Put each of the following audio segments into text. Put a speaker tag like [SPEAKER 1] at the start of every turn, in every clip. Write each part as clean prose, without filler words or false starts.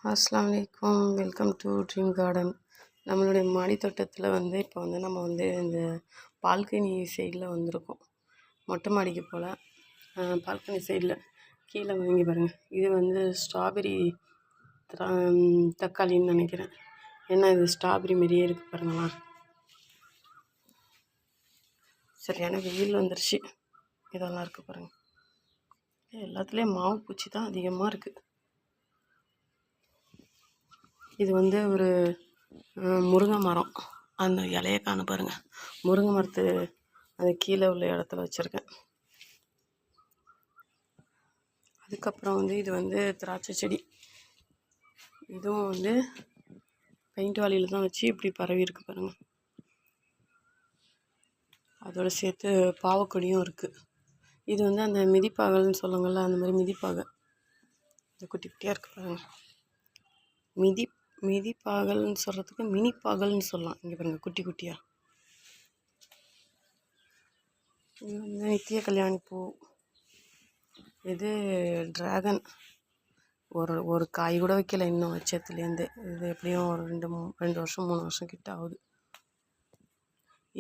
[SPEAKER 1] அஸ்ஸலாமு அலைக்கும். Welcome to dream garden. நம்மளுடைய மாடி தோட்டத்தில் இப்போ நம்ம இந்த பால்கனி சைடில் வந்திருக்கோம். மொட்டை மாடிக்கு போல் பால்கனி சைடில் கீழே வாங்கி பாருங்கள். இது ஸ்ட்ராபெரி தக்காளின்னு நினைக்கிறேன். ஏன்னா இது ஸ்ட்ராபெரி மாரியே இருக்குது பாருங்களா. சரியான வெயில் வந்துருச்சு. இதெல்லாம் இருக்குது பாருங்கள். எல்லாத்துலேயும் மாவு பூச்சி தான் அதிகமாக இருக்குது. இது ஒரு முருங்கை மரம். அந்த இலையை காண பாருங்கள். முருங்கை மரத்து அது கீழே உள்ள இடத்துல வச்சுருக்கேன். அதுக்கப்புறம் இது திராட்சை செடி. இதுவும் பெயிண்ட் வாலியில் தான் வச்சு இப்படி பரவி இருக்கு பாருங்கள். அதோடு சேர்த்து பாவக்கொடியும் இருக்குது. இது அந்த மிதிப்பாகல்னு சொல்லுங்கள்ல, அந்த மாதிரி மிதிப்பாகை. இது குட்டி குட்டியாக இருக்குது பாருங்கள். மிதிப்பாகல்னு சொல்கிறதுக்கு மினிப்பாகல்னு சொல்லலாம். இங்கே பாருங்கள், குட்டி குட்டியாக. இது நித்திய கல்யாணி பூ. இது ட்ராகன். ஒரு காய் கூட வைக்கல இன்னும் வச்சத்துலேருந்து. இது எப்படியும் ஒரு 2 வருஷம் 3 வருஷம் கிட்ட ஆகுது.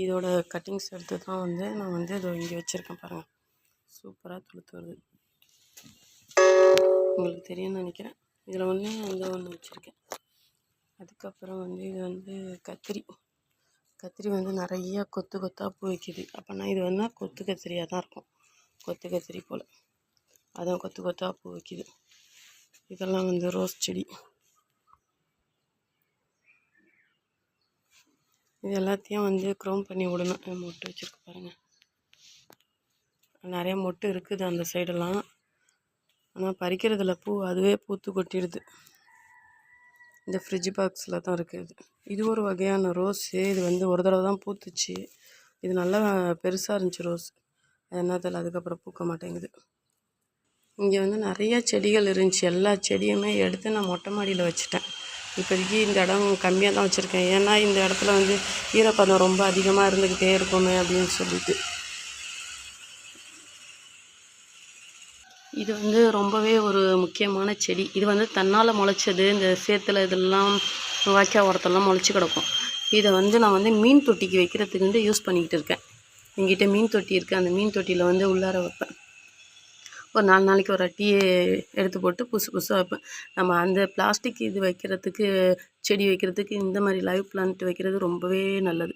[SPEAKER 1] இதோட கட்டிங்ஸ் எடுத்து தான் நான் இதோ இங்கே வச்சுருக்கேன் பாருங்கள். சூப்பராக துளுத்து வருது. உங்களுக்கு தெரியும்னு நினைக்கிறேன். இதில் ஒன்று வச்சுருக்கேன். அதுக்கப்புறம் இது கத்திரி நிறைய கொத்து கொத்தாக பூ வைக்கிது. அப்போனா இது கொத்து கத்திரியாக தான் இருக்கும். கொத்து கத்திரி போல் அதான் கொத்து கொத்தாக பூ வைக்கிது. இதெல்லாம் ரோஸ் செடி. இது எல்லாத்தையும் க்ரோம் பண்ணி விடணும். மொட்டு வச்சுருக்கு பாருங்கள். நிறைய மொட்டு இருக்குது அந்த சைடெல்லாம். ஆனால் பறிக்கிறதில்ல பூ, அதுவே பூத்து கொட்டிடுது. இந்த ஃப்ரிட்ஜ் பாக்ஸில் தான் இருக்குது. இது ஒரு வகையான ரோஸு. இது ஒரு தடவை தான் பூத்துச்சு. இது நல்லா பெருசாக இருந்துச்சு ரோஸ். என்னதில் அதுக்கப்புறம் பூக்க மாட்டேங்குது. இங்கே நிறைய செடிகள் இருந்துச்சு. எல்லா செடியுமே எடுத்து நான் மொட்டை மாடியில் வச்சுட்டேன். இப்போதைக்கு இந்த இடம் கம்மியாக தான் வச்சுருக்கேன். ஏன்னா இந்த இடத்துல ஈரப்பதம் ரொம்ப அதிகமாக இருந்துக்கிட்டே இருக்குமே அப்படின்னு சொல்லிட்டு. இது ரொம்பவே ஒரு முக்கியமான செடி. இது தன்னால் முளைச்சது. இந்த சேத்துல இதெல்லாம் வாய்க்கால் உரத்தெல்லாம் முளைச்சி கிடக்கும். இதை நான் மீன் தொட்டிக்கு வைக்கிறதுக்கு யூஸ் பண்ணிக்கிட்டு இருக்கேன். எங்கிட்ட மீன் தொட்டி இருக்குது. அந்த மீன் தொட்டியில் உள்ளார வைப்பேன். ஒரு 4 நாளைக்கு ஒரு அட்டி எடுத்து போட்டு புதுசாக வைப்பேன். நம்ம அந்த பிளாஸ்டிக் இது வைக்கிறதுக்கு, செடி வைக்கிறதுக்கு இந்த மாதிரி லைவ் பிளான்ட் வைக்கிறது ரொம்பவே நல்லது.